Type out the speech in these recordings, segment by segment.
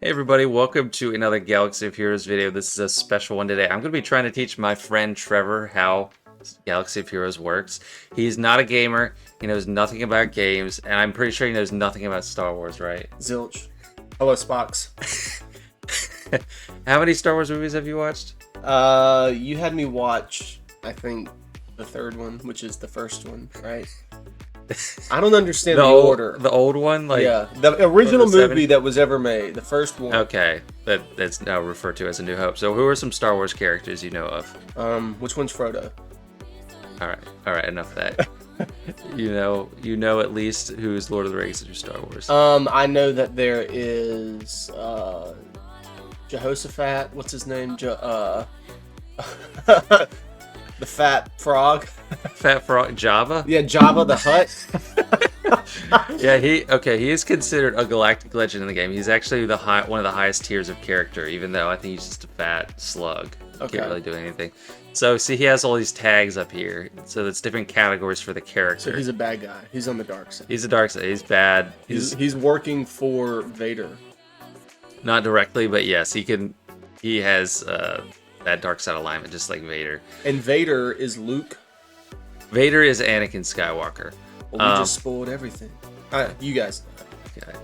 Hey everybody, welcome to another Galaxy of Heroes video. This is a special one today. I'm going to be trying to teach my friend Trevor how Galaxy of Heroes works. He's not a gamer, he knows nothing about games, and I'm pretty sure he knows nothing about Star Wars, right? Zilch. Hello, Spox. How many Star Wars movies have you watched? You had me watch, I think, the third one, which is the first one, right? I don't understand the order. The old one? Yeah, the original the movie that was ever made, the first one. Okay, that's now referred to as A New Hope. So who are some Star Wars characters you know of? Which one's Frodo? Alright, enough of that. you know at least who's Lord of the Rings and Star Wars. I know that there is, Jehoshaphat, what's his name? The fat frog. Fat frog, Jabba? Yeah, Jabba the Hutt. Yeah, he is considered a galactic legend in the game. He's actually one of the highest tiers of character, even though I think he's just a fat slug. Okay. Can't really do anything. So see, he has all these tags up here. So that's different categories for the character. So he's a bad guy. He's on the dark side. He's a dark side. He's bad. He's working for Vader. Not directly, but yes, he has that dark side alignment, just like Vader. And Vader is Luke. Vader is Anakin Skywalker. Well, we just spoiled everything. You guys. Okay.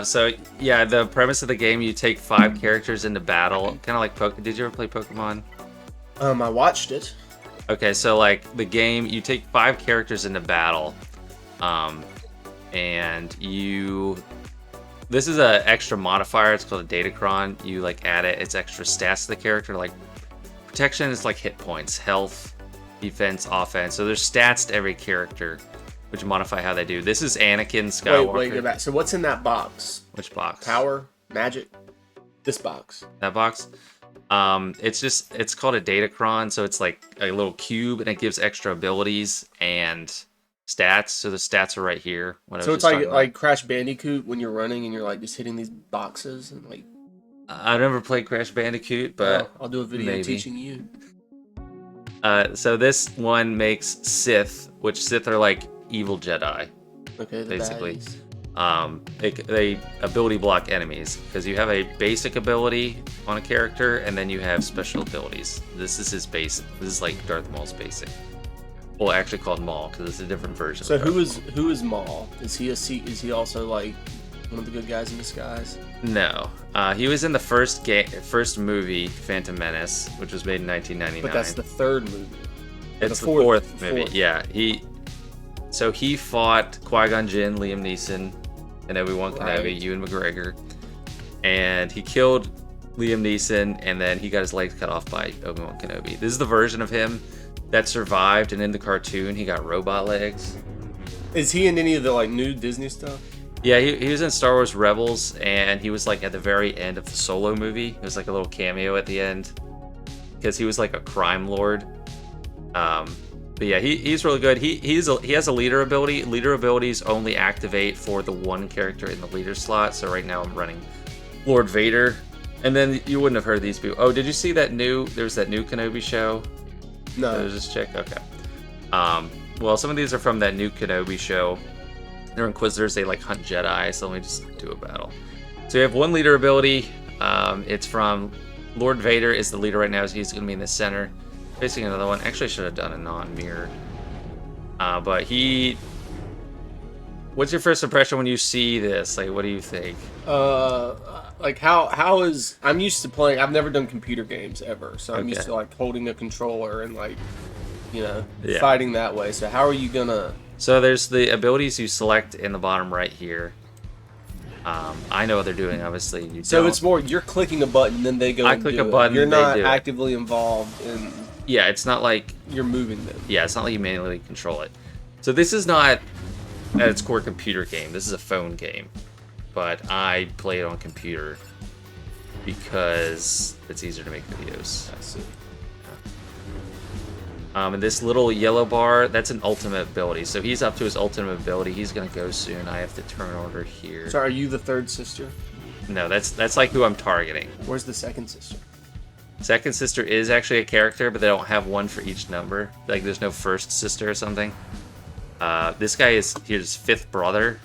So yeah, the premise of the game: you take 5 characters into battle, kind of like Did you ever play Pokemon? I watched it. Okay, so like the game, you take 5 characters into battle, and this is an extra modifier. It's called a Datacron. You like add it. It's extra stats to the character. Like protection is like hit points, health, defense, offense. So there's stats to every character, which modify how they do. This is Anakin Skywalker. Wait, go back. So what's in that box? Which box? Power, magic. This box. That box. It's called a Datacron. So it's like a little cube, and it gives extra abilities and stats. So the stats are right here. So it's like Crash Bandicoot when you're running and you're like just hitting these boxes and like. I've never played Crash Bandicoot, but I'll do a video maybe. teaching you. So this one makes Sith, which Sith are like evil Jedi. Okay, basically. Baddies. They ability block enemies because you have a basic ability on a character, and then you have special abilities. This is his basic. This is like Darth Maul's basic. Well, actually called Maul because it's a different version. So who is Maul? Is he also like one of the good guys in disguise? No, he was in the first movie, Phantom Menace, which was made in 1999. But that's the third movie. It's the fourth movie. Yeah, he fought Qui-Gon Jinn, Liam Neeson, and Obi-Wan Kenobi, Ewan McGregor, and he killed Liam Neeson, and then he got his legs cut off by Obi-Wan Kenobi. This is the version of him that survived, and in the cartoon, he got robot legs. Is he in any of the like new Disney stuff? Yeah, he was in Star Wars Rebels, and he was like at the very end of the Solo movie. It was like a little cameo at the end, because he was like a crime lord. But yeah, he's really good. He has a leader ability. Leader abilities only activate for the one character in the leader slot. So right now I'm running Lord Vader, and then you wouldn't have heard these people. Oh, did you see there's that new Kenobi show? No. There's this chick. Okay. Well, some of these are from that new Kenobi show. They're Inquisitors. They like hunt Jedi. So let me just do a battle. So you have one leader ability. It's from Lord Vader is the leader right now. So he's going to be in the center. Facing another one. Actually, I should have done a non-mirror. But what's your first impression when you see this? Like, what do you think? Like how is I'm used to playing. I've never done computer games ever, so I'm used to like holding a controller and like, fighting that way. So how are you gonna? So there's the abilities you select in the bottom right here. I know what they're doing, obviously. It's more you're clicking a button, then they go. I click a button. You're not actively involved in. Yeah, it's not like you're moving them. Yeah, it's not like you manually control it. So this is not at its core computer game. This is a phone game, but I play it on computer because it's easier to make videos. I see. And this little yellow bar, that's an ultimate ability. So he's up to his ultimate ability. He's gonna go soon. I have to turn order here. So are you the third sister? No, that's like who I'm targeting. Where's the second sister? Second sister is actually a character, but they don't have one for each number. Like there's no first sister or something. This guy is his 5th brother.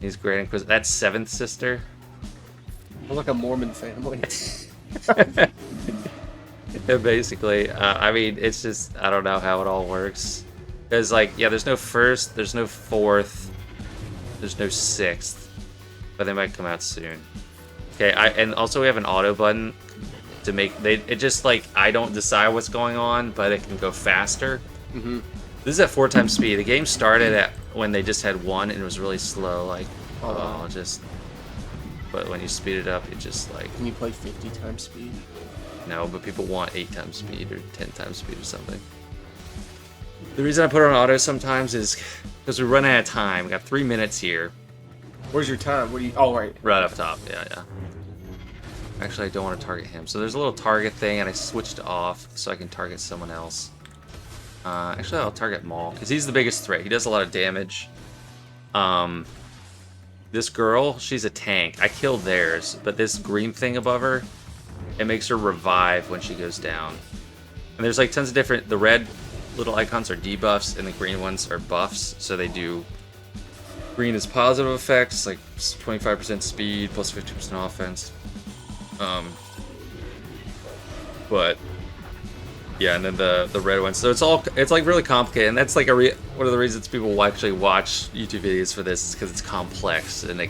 He's Grand Inquisitor. That's 7th sister. like a Mormon family. Yeah, basically, I mean, it's just, I don't know how it all works. Because, like, yeah, there's no first, there's no fourth, there's no sixth, but they might come out soon. Okay, and also we have an auto button to make, it just, like, I don't decide what's going on, but it can go faster. Mm-hmm. This is at 4 times speed. The game started at when they just had 1, and it was really slow, like, but when you speed it up, it just, like... Can you play 50 times speed? No, but people want 8 times speed or 10 times speed or something. The reason I put it on auto sometimes is because we run out of time. We got 3 minutes here. Where's your time? What do you... Oh, right. Right up top, yeah. Actually, I don't want to target him. So there's a little target thing, and I switched it off so I can target someone else. Actually, I'll target Maul, because he's the biggest threat. He does a lot of damage. This girl, she's a tank. I killed theirs, but this green thing above her, it makes her revive when she goes down. And there's like tons of different... The red little icons are debuffs, and the green ones are buffs. So they do... Green is positive effects, like 25% speed, plus 50% offense. But... Yeah, and then the red one. So it's like really complicated, and that's like one of the reasons people will actually watch YouTube videos for this is because it's complex and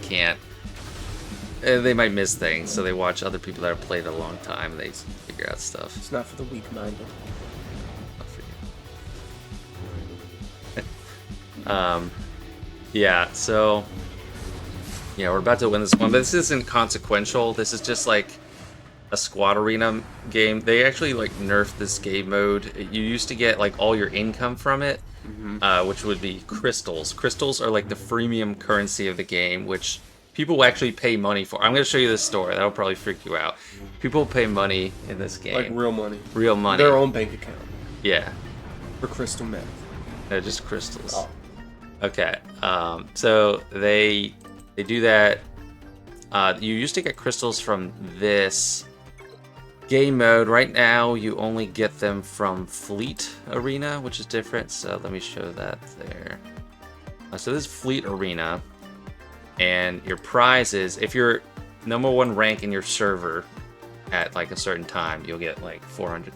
they might miss things. So they watch other people that have played a long time and they figure out stuff. It's not for the weak-minded. Yeah. So yeah, we're about to win this one, but this isn't consequential. This is just like a squad arena game. They actually like nerfed this game mode. You used to get like all your income from it, which would be crystals. Crystals are like the freemium currency of the game, which people will actually pay money for. I'm going to show you this story. That'll probably freak you out. People pay money in this game. Like real money. Real money. Their own bank account. Yeah. For crystal meth. No, just crystals. Oh. Okay. So they do that. You used to get crystals from this game mode. Right now, you only get them from Fleet Arena, which is different. So let me show that there. So this is Fleet Arena, and your prize is, if you're #1 rank in your server at like a certain time, you'll get like 400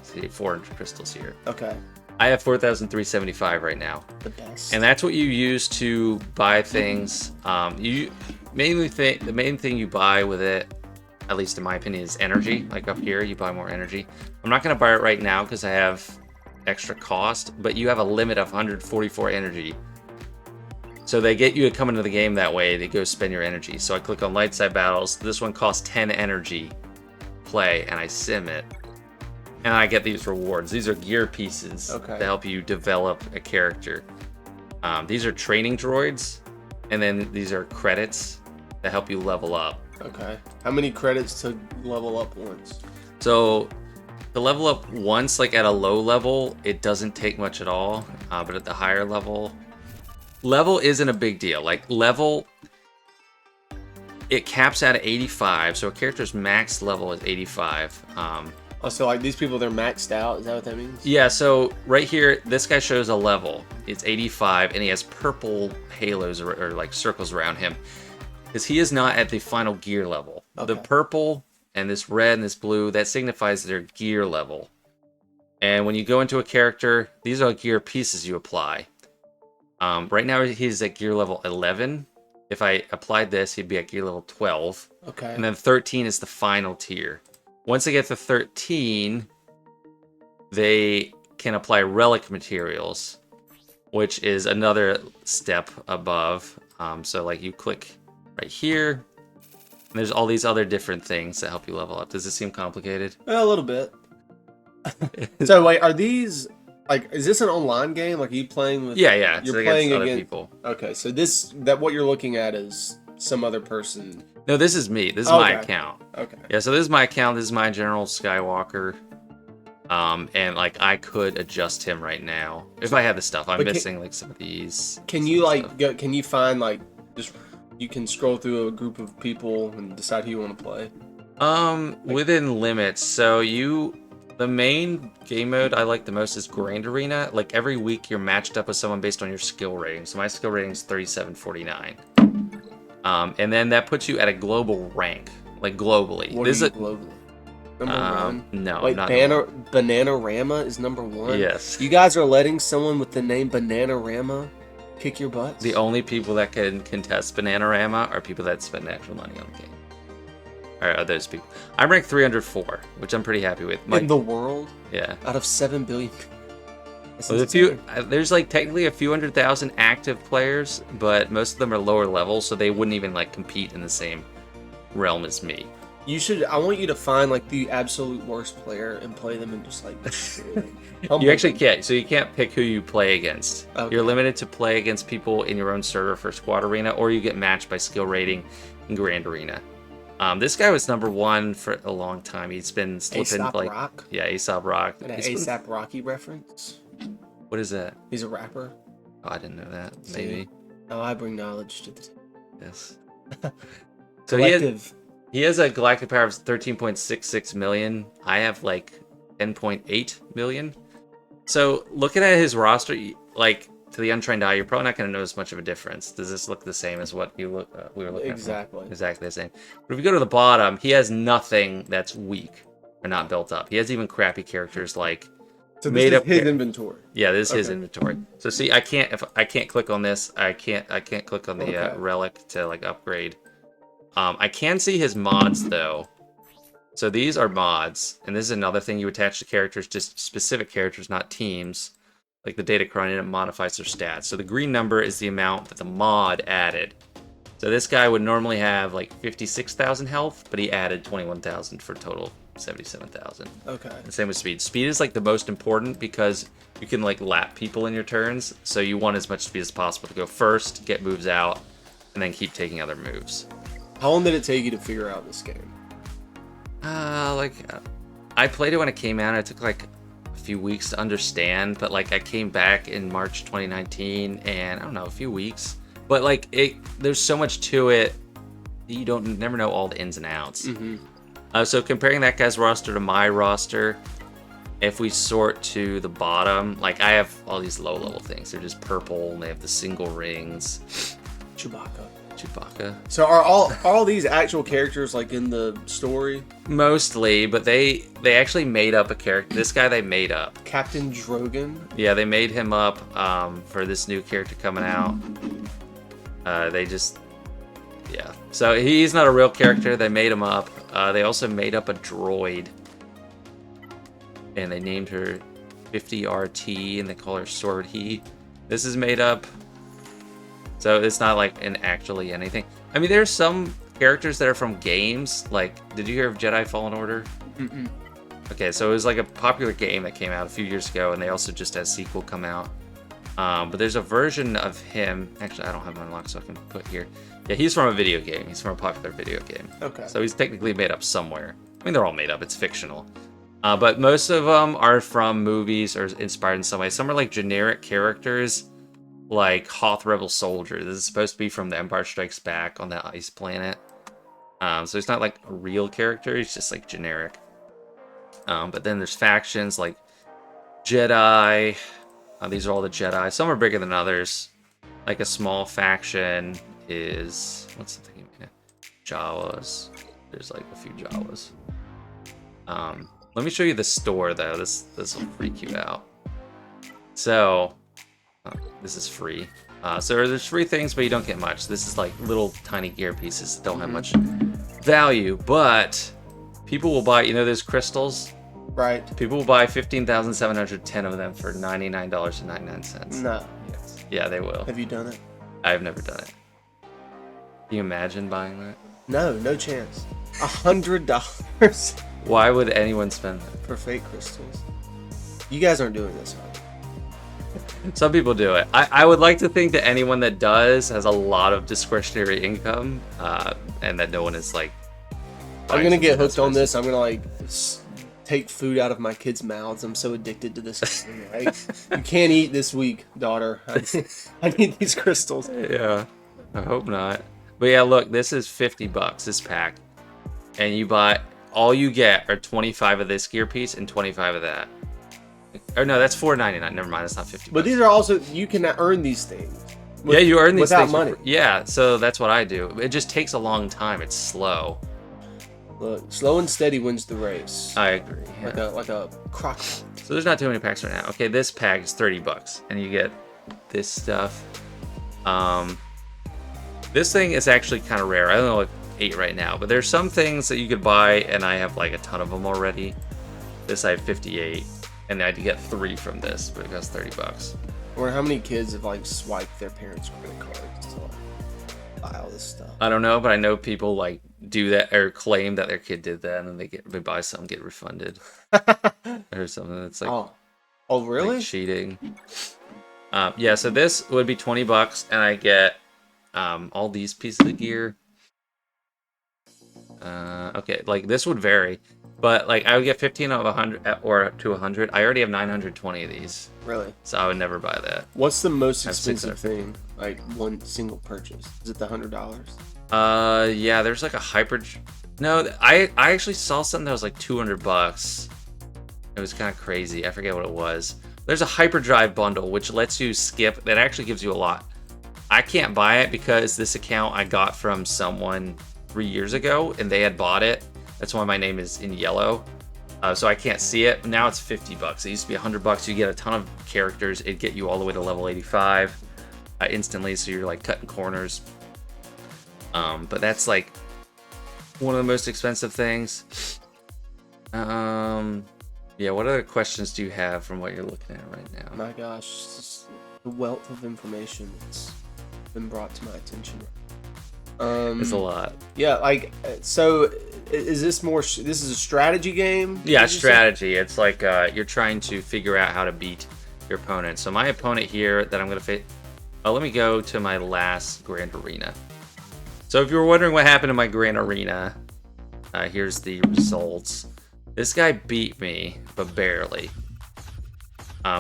crystals here. Okay. I have 4,375 right now. The best. And that's what you use to buy things. The main thing you buy with it, at least in my opinion, is energy. Like up here, you buy more energy. I'm not going to buy it right now because I have extra cost, but you have a limit of 144 energy. So they get you to come into the game that way to go spend your energy. So I click on Light Side Battles. This one costs 10 energy. Play, and I sim it. And I get these rewards. These are gear pieces to help you develop a character. These are training droids, and then these are credits that help you level up. Okay. How many credits to level up once? So, to level up once, like at a low level, it doesn't take much at all. But at the higher level isn't a big deal. Like, level, it caps out at 85. So, a character's max level is 85. Oh, so like these people, they're maxed out? Is that what that means? Yeah, so right here, this guy shows a level. It's 85, and he has purple halos or like circles around him. Because he is not at the final gear level. Okay. The purple and this red and this blue, that signifies their gear level. And when you go into a character, these are gear pieces you apply. Right now, he's at gear level 11. If I applied this, he'd be at gear level 12. Okay. And then 13 is the final tier. Once they get to 13, they can apply relic materials, which is another step above. So like you click right here, and there's all these other different things that help you level up. Does this seem complicated? A little bit. So wait, are these like, is this an online game? Like, are you playing with? Yeah. You're so playing against other against people. Okay, so what you're looking at is some other person. No, this is me. This is my account. Okay. Yeah, so this is my account. This is my General Skywalker. And like I could adjust him right now if I had the stuff. I'm missing like some of these. Can you like go? Can you find like just? You can scroll through a group of people and decide who you want to play. Within limits. So the main game mode I like the most is Grand Arena. Like every week you're matched up with someone based on your skill rating. So my skill rating is 3749. And then that puts you at a global rank. like globally. What this is globally? Number one? No, wait, not Bananarama is number one? Yes. You guys are letting someone with the name Bananarama kick your butts? The only people that can contest Bananarama are people that spend actual money on the game. Are those people. I'm ranked 304, which I'm pretty happy with. In the world? Yeah. Out of 7 billion. Well, there's like technically a few 100,000 active players, but most of them are lower level, so they wouldn't even like compete in the same realm as me. I want you to find like the absolute worst player and play them and just like you actually can't. So you can't pick who you play against. Okay. You're limited to play against people in your own server for squad arena, or you get matched by skill rating in grand arena. This guy was number one for a long time. He's been slipping like Rock? Yeah, Aesop Rock. An ASAP Rocky reference? What is that? He's a rapper. Oh, I didn't know that. Maybe. Oh, I bring knowledge to the table. Yes. So he has a galactic power of 13.66 million. I have like 10.8 million. So looking at his roster, like to the untrained eye, you're probably not going to notice much of a difference. Does this look the same as what we were looking at? Exactly the same. But if you go to the bottom, he has nothing that's weak or not built up. He has even crappy characters like. So this is his inventory. Yeah, this is his inventory. So see, I can't click on this. I can't click on the relic to like upgrade. I can see his mods though. So these are mods, and this is another thing you attach to characters, just specific characters, not teams. Like the data cron, and it modifies their stats. So the green number is the amount that the mod added. So this guy would normally have like 56,000 health, but he added 21,000 for a total 77,000. Okay. And same with speed. Speed is like the most important because you can like lap people in your turns. So you want as much speed as possible to go first, get moves out, and then keep taking other moves. How long did it take you to figure out this game? I played it when it came out. It took like a few weeks to understand, but like I came back in March 2019, and I don't know, a few weeks. But like there's so much to it, you never know all the ins and outs. Mm-hmm. So comparing that guy's roster to my roster, if we sort to the bottom, like I have all these low level things. They're just purple, and they have the single rings. Chewbacca. So are all these actual characters like in the story? Mostly, but they actually made up a character. This guy they made up. Captain Drogon? Yeah, they made him up for this new character coming out. Yeah. So he's not a real character. They made him up. They also made up a droid. And they named her 50RT, and they call her Sword He. This is made up. So it's not like actually anything. I mean, there's some characters that are from games. Like, did you hear of Jedi Fallen Order? Mm-mm. Okay, so it was like a popular game that came out a few years ago, and they also just had a sequel come out. But there's a version of him. Actually, I don't have him unlocked, so I can put here. Yeah, he's from a video game. He's from a popular video game. Okay. So he's technically made up somewhere. I mean, they're all made up. It's fictional. But most of them are from movies or inspired in some way. Some are like generic characters, like Hoth Rebel Soldier. This is supposed to be from The Empire Strikes Back on that ice planet. So he's not like a real character. He's just like generic. But then there's factions like Jedi. These are all the Jedi. Some are bigger than others. Like a small faction is... What's the thing? Jawas. There's like a few Jawas. Let me show you the store, though. This will freak you out. So... this is free. So there's free things, but you don't get much. This is like little tiny gear pieces that don't have much value. But people will buy... You know those crystals? Right. People will buy 15,710 of them for $99.99. No. Yes. Yeah, they will. Have you done it? I've never done it. Can you imagine buying that? No chance. $100 Why would anyone spend that? for fake crystals. You guys aren't doing this, are you? Some people do it. I would like to think that anyone that does has a lot of discretionary income, and that no one is like. I'm gonna get hooked on this. I'm gonna like take food out of my kids' mouths. I'm so addicted to this. Right? You can't eat this week, daughter. I need these crystals. Yeah, I hope not. But yeah, look, this is $50 this pack, and you buy all you get are 25 of this gear piece and 25 of that. Or no, that's $4.99. Never mind, that's not $50. But these are also you can earn these things. Yeah, you earn these without things money. Yeah, so that's what I do. It just takes a long time. It's slow. Look, slow and steady wins the race. I agree. Yeah. Like a croc. So there's not too many packs right now. Okay, this pack is $30, and you get this stuff. This thing is actually kind of rare. I don't know, like 8 right now, but there's some things that you could buy, and I have like a ton of them already. This I have 58, and I had to get 3 from this, but it costs $30. Or how many kids have like swiped their parents' credit cards to like buy all this stuff? I don't know, but I know people like do that or claim that their kid did that, and then they buy something, get refunded, or something. That's like oh really? Like cheating. Yeah, so this would be $20, and I get all these pieces of gear. Okay, like this would vary, but like I would get 15 of 100 or to 100. I already have 920 of these. Really? So I would never buy that. What's the most expensive thing? Like one single purchase? Is it the $100? Yeah, there's like a hyper. No, I actually saw something that was like $200. It was kind of crazy. I forget what it was. There's a hyperdrive bundle which lets you skip. That actually gives you a lot. I can't buy it because this account I got from someone 3 years ago, and they had bought it. That's why my name is in yellow. So I can't see it. Now it's $50. It used to be $100. You get a ton of characters. It'd get you all the way to level 85 instantly. So you're like cutting corners. But that's like one of the most expensive things. Yeah. What other questions do you have from what you're looking at right now? My gosh, just the wealth of information that's been brought to my attention. It's a lot. Yeah, like, so is this more, this is a strategy game? Yeah, strategy. It's like you're trying to figure out how to beat your opponent. So my opponent here that I'm going to face, let me go to my last Grand Arena. So if you were wondering what happened in my Grand Arena, here's the results. This guy beat me, but barely.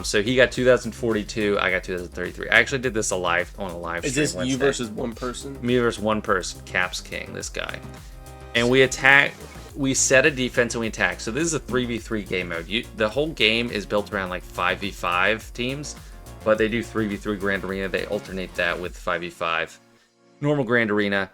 So he got 2042, I got 2033. I actually did this on a live stream. Is this Wednesday. you versus one person? Me versus one person, Caps King, this guy. And we attack, we set a defense and we attack. So this is a 3v3 game mode. The whole game is built around like 5v5 teams, but they do 3v3 Grand Arena. They alternate that with 5v5 normal Grand Arena.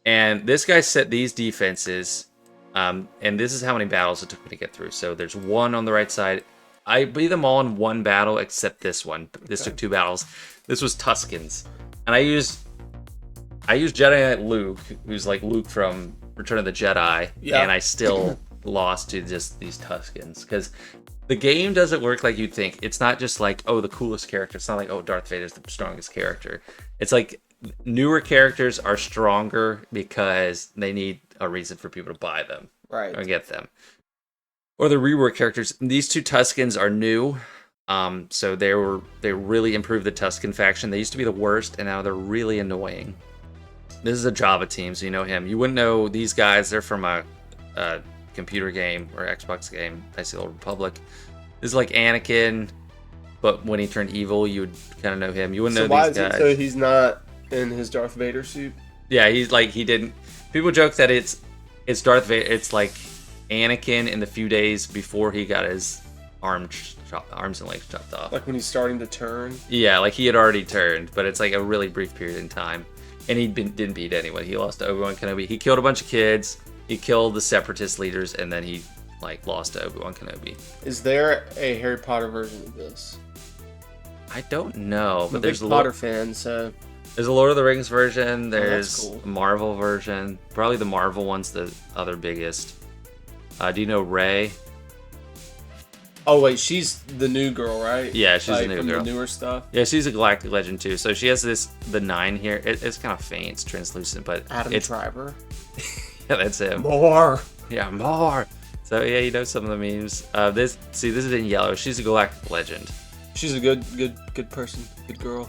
And this guy set these defenses, and this is how many battles it took me to get through. So there's one on the right side. I beat them all in one battle except this one. This took 2 battles. This was Tuskens. And I used Jedi Knight Luke, who's like Luke from Return of the Jedi, and I still lost to just these Tuskens. Because the game doesn't work like you'd think. It's not just like, oh, the coolest character. It's not like, oh, Darth Vader's the strongest character. It's like newer characters are stronger because they need a reason for people to buy them. Right. Or get them. Or the rework characters. These 2 Tuskens are new. So they really improved the Tusken faction. They used to be the worst, and now they're really annoying. This is a Java team, so you know him. You wouldn't know these guys. They're from a computer game or Xbox game, Icy Old Republic. This is like Anakin, but when he turned evil, you would kind of know him. You wouldn't know these guys. So he's not in his Darth Vader suit? Yeah, he's like, he didn't. People joke that it's Darth Vader. It's like Anakin in the few days before he got his arms and legs chopped off. Like when he's starting to turn? Yeah, like he had already turned, but it's like a really brief period in time. And he didn't beat anyone. He lost to Obi-Wan Kenobi. He killed a bunch of kids. He killed the Separatist leaders, and then he like lost to Obi-Wan Kenobi. Is there a Harry Potter version of this? I don't know, but there's a Potter fan, so there's a Lord of the Rings version. There's cool. a Marvel version. Probably the Marvel one's the other biggest. Do you know Rey? Oh wait, she's the new girl, right? Yeah, she's like, the new from girl. The newer stuff. Yeah, she's a Galactic Legend too. So she has the 9 here. It's kind of faint, it's translucent, but Adam Driver. Yeah, that's him. More. Yeah, more. So yeah, you know some of the memes. This is in yellow. She's a Galactic Legend. She's a good person, good girl.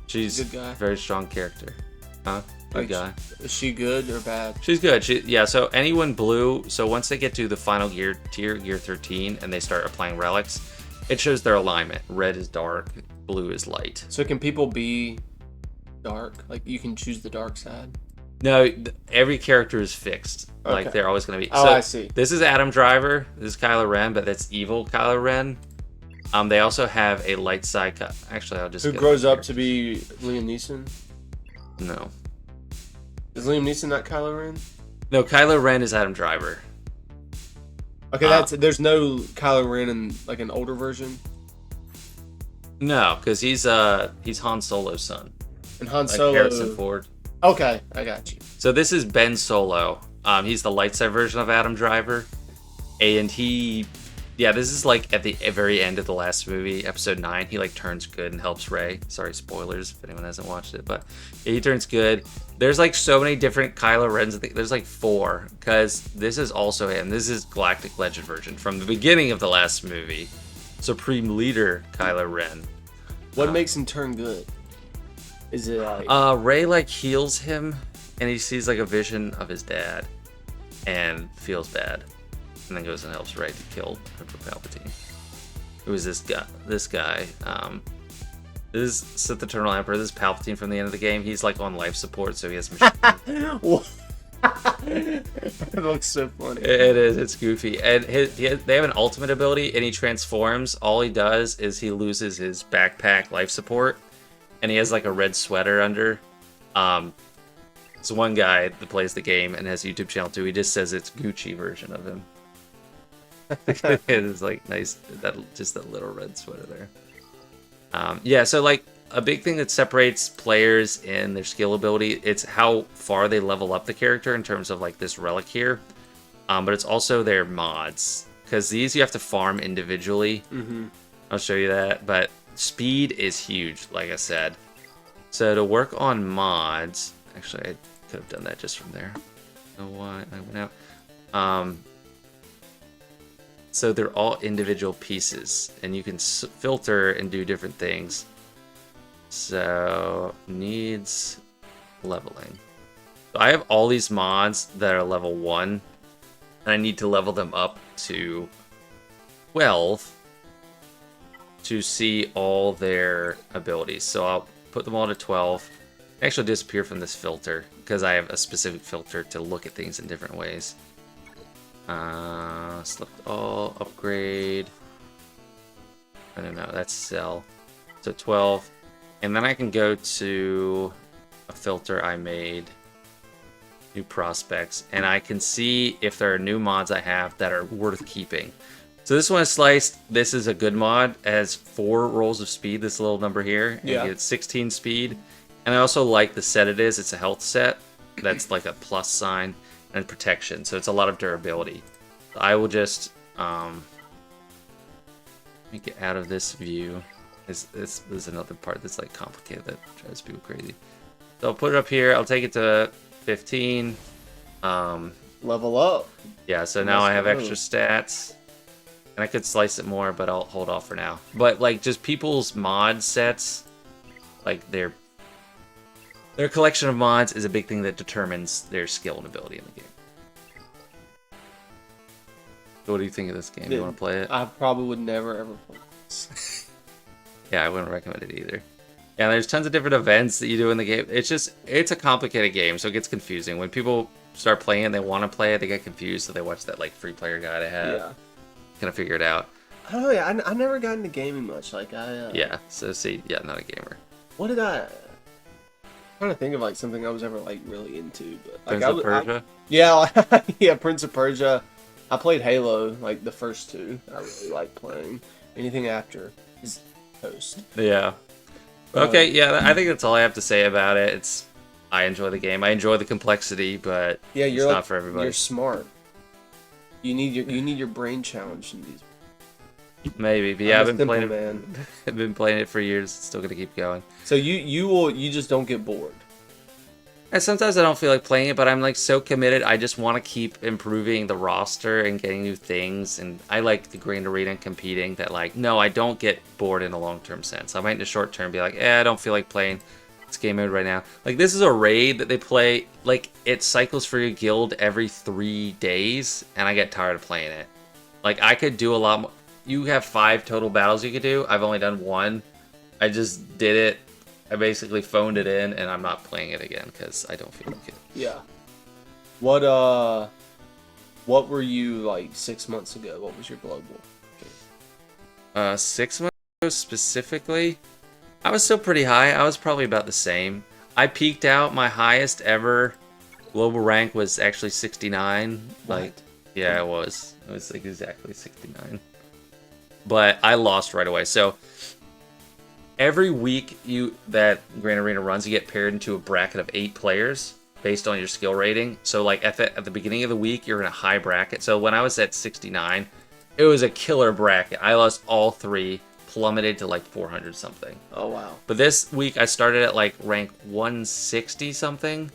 She's a good guy. Very strong character. Huh? Good guy. Is she good or bad? She's good. So anyone blue, so once they get to the final gear 13, and they start applying relics, it shows their alignment. Red is dark, blue is light. So can people be dark? Like you can choose the dark side? No, every character is fixed. Okay. Like they're always going to be. Oh, I see. This is Adam Driver. This is Kylo Ren, but that's evil Kylo Ren. They also have a light side. Actually, I'll just. Who grows up to be Liam Neeson? No. Is Liam Neeson not Kylo Ren? No, Kylo Ren is Adam Driver. Okay, there's no Kylo Ren in like an older version. No, because he's Han Solo's son. And Han Solo. Harrison Ford. Okay, I got you. So this is Ben Solo. He's the light side version of Adam Driver, and this is like at the very end of the last movie, episode 9. He like turns good and helps Rey. Sorry, spoilers if anyone hasn't watched it, but he turns good. There's like so many different Kylo Rens. There's like 4, because this is also him. This is Galactic Legend version from the beginning of the last movie. Supreme Leader Kylo Ren. What makes him turn good? Is it like Rey like heals him, and he sees like a vision of his dad, and feels bad, and then goes and helps Rey to kill Emperor Palpatine. Who is this guy? This is Sith Eternal Emperor. This is Palpatine from the end of the game. He's like on life support, so he has machine. It looks so funny. It is. It's goofy. And they have an ultimate ability, and he transforms. All he does is he loses his backpack life support, and he has like a red sweater under. It's one guy that plays the game and has a YouTube channel too. He just says it's Gucci version of him. It is like nice, that little red sweater there. So like a big thing that separates players in their skill ability, it's how far they level up the character in terms of like this relic here. But it's also their mods, because these you have to farm individually. Mm-hmm. I'll show you that, but speed is huge, like I said. So to work on mods, actually I could have done that just from there. I don't know why I went out. So they're all individual pieces, and you can filter and do different things. So needs leveling. So I have all these mods that are level 1, and I need to level them up to 12 to see all their abilities. So I'll put them all to 12. They actually disappear from this filter because I have a specific filter to look at things in different ways. Select all, upgrade. I don't know, that's sell. So 12. And then I can go to a filter I made, new prospects, and I can see if there are new mods I have that are worth keeping. So this one is sliced. This is a good mod. It has 4 rolls of speed, this little number here. And you get 16 speed. And I also like the set it is. It's a health set. That's like a plus sign and protection. So it's a lot of durability. I will just let me get out of this view. This is another part that's like complicated that drives people crazy. So I'll put it up here. I'll take it to 15. Level up. Yeah, so now I have extra stats. And I could slice it more, but I'll hold off for now. But like just people's mod sets, like their collection of mods is a big thing that determines their skill and ability in the game. So what do you think of this game? You want to play it? I probably would never ever play this. Yeah, I wouldn't recommend it either. Yeah, there's tons of different events that you do in the game. It's a complicated game, so it gets confusing. When people start playing and they want to play it, they get confused, so they watch that like free player guide I have. Yeah. Kind of figure it out. I don't know, yeah, I never got into gaming much. Like Yeah, so see, yeah, not a gamer. What did I'm trying to think of like something I was ever like really into, but like Prince of Persia? Yeah, Prince of Persia. I played Halo, like the first 2. I really like playing. Anything after is toast. Yeah. Okay, yeah, I think that's all I have to say about it. I enjoy the game. I enjoy the complexity, but it's not for everybody. You're smart. You need your brain challenged in these. Maybe, but yeah, I've been playing it. I've been playing it for years. Still gonna keep going. So you just don't get bored. And sometimes I don't feel like playing it, but I'm like so committed. I just want to keep improving the roster and getting new things. And I like the Grand Arena and competing. That like, no, I don't get bored in a long-term sense. I might in the short term be like, I don't feel like playing this game mode right now. Like this is a raid that they play. Like it cycles for your guild every 3 days, and I get tired of playing it. Like I could do a lot more. You have 5 total battles you could do. I've only done 1. I just did it. I basically phoned it in, and I'm not playing it again because I don't feel like it. Yeah. What were you like 6 months ago? What was your global? 6 months ago specifically, I was still pretty high. I was probably about the same. I peaked out. My highest ever Global rank was actually 69. Like, yeah, it was. It was like exactly 69. But I lost right away. So every week that Grand Arena runs, you get paired into a bracket of 8 players based on your skill rating. So like at the beginning of the week, you're in a high bracket. So when I was at 69, it was a killer bracket. I lost all 3, plummeted to like 400 something. Oh wow. But this week I started at like rank 160 something,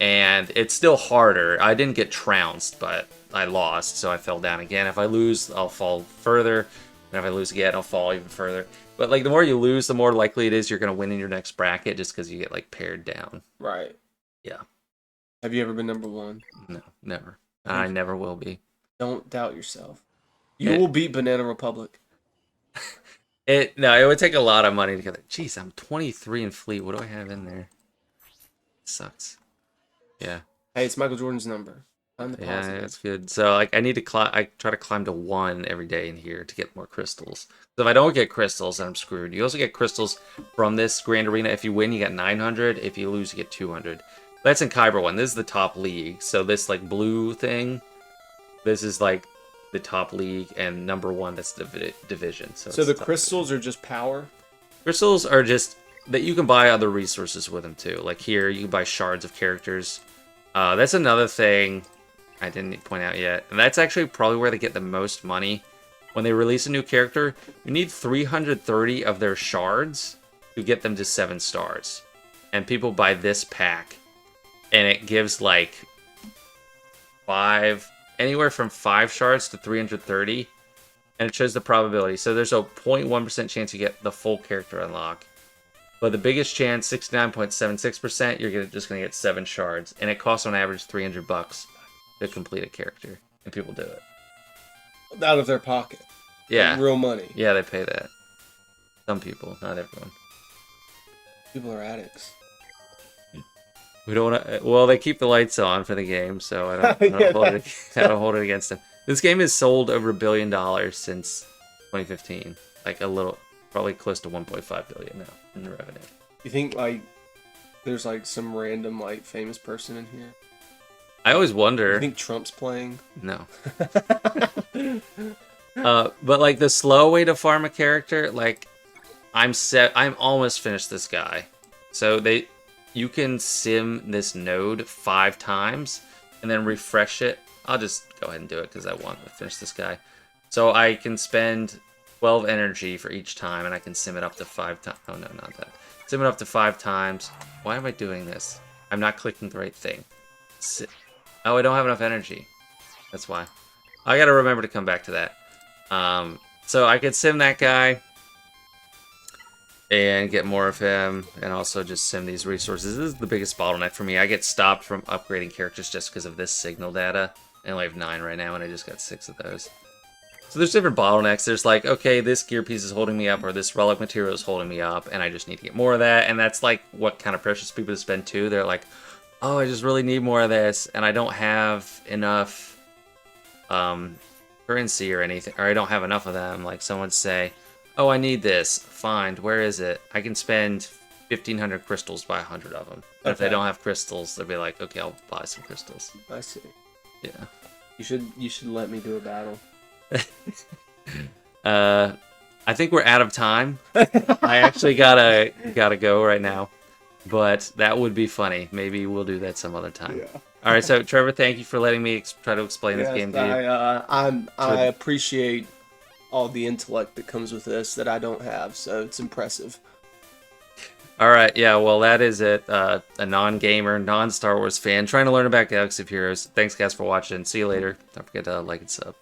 and it's still harder. I didn't get trounced, but I lost, so I fell down again. If I lose, I'll fall further, and if I lose again, I'll fall even further. But like the more you lose, the more likely it is you're gonna win in your next bracket, just because you get like paired down. Right. Yeah. Have you ever been number 1? No, never. I never will be. Don't doubt yourself. You will beat Banana Republic. It would take a lot of money to get it. Jeez, I'm 23 in fleet. What do I have in there? It sucks. Yeah. Hey, it's Michael Jordan's number. Yeah, that's good. So like I need to climb. I try to climb to 1 every day in here to get more crystals. So if I don't get crystals, then I'm screwed. You also get crystals from this Grand Arena. If you win, you get 900. If you lose, you get 200. That's in Kyber 1. This is the top league. So this like blue thing, this is like the top league, and number 1, that's the division. So the crystals are just power? Crystals are just that you can buy other resources with them too. Like here, you can buy shards of characters. That's another thing I didn't point out yet. And that's actually probably where they get the most money. When they release a new character, you need 330 of their shards to get them to 7 stars. And people buy this pack, and it gives like anywhere from 5 shards to 330, and it shows the probability. So there's a 0.1% chance you get the full character unlock. But the biggest chance, 69.76%, you're just going to get 7 shards. And it costs on average $300 to complete a character. And people do it. Out of their pocket. Yeah. Like real money. Yeah, they pay that. Some people, not everyone. People are addicts. We don't want to. Well, they keep the lights on for the game, so I don't hold it against them. This game has sold over $1 billion since 2015. Like probably close to 1.5 billion now in the revenue. You think like there's like some random like famous person in here? I always wonder. You think Trump's playing? No. But like the slow way to farm a character, like I'm almost finished this guy. So you can sim this node 5 times and then refresh it. I'll just go ahead and do it because I want to finish this guy. So I can spend 12 energy for each time, and I can sim it up to 5 times. Oh no, not that. Sim it up to 5 times. Why am I doing this? I'm not clicking the right thing. Oh, I don't have enough energy. That's why. I gotta remember to come back to that. So I could sim that guy and get more of him, and also just sim these resources. This is the biggest bottleneck for me. I get stopped from upgrading characters just because of this signal data. I only have 9 right now, and I just got 6 of those. So there's different bottlenecks. There's like, okay, this gear piece is holding me up, or this relic material is holding me up, and I just need to get more of that. And that's like what kind of pressures people to spend too. They're like, oh, I just really need more of this, and I don't have enough currency or anything, or I don't have enough of them. Like someone say, oh, I need this. Fine, where is it? I can spend 1,500 crystals, buy 100 of them. But if they don't have crystals, they'll be like, okay, I'll buy some crystals. I see. Yeah. You should let me do a battle. I think we're out of time. I actually gotta go right now, but that would be funny. Maybe we'll do that some other time. Yeah. All right. So Trevor, thank you for letting me try to explain this game to you. I appreciate all the intellect that comes with this that I don't have, so it's impressive. All right. Yeah. Well, that is it. A non-gamer, non-Star Wars fan trying to learn about Galaxy of Heroes. Thanks, guys, for watching. See you later. Don't forget to like and sub.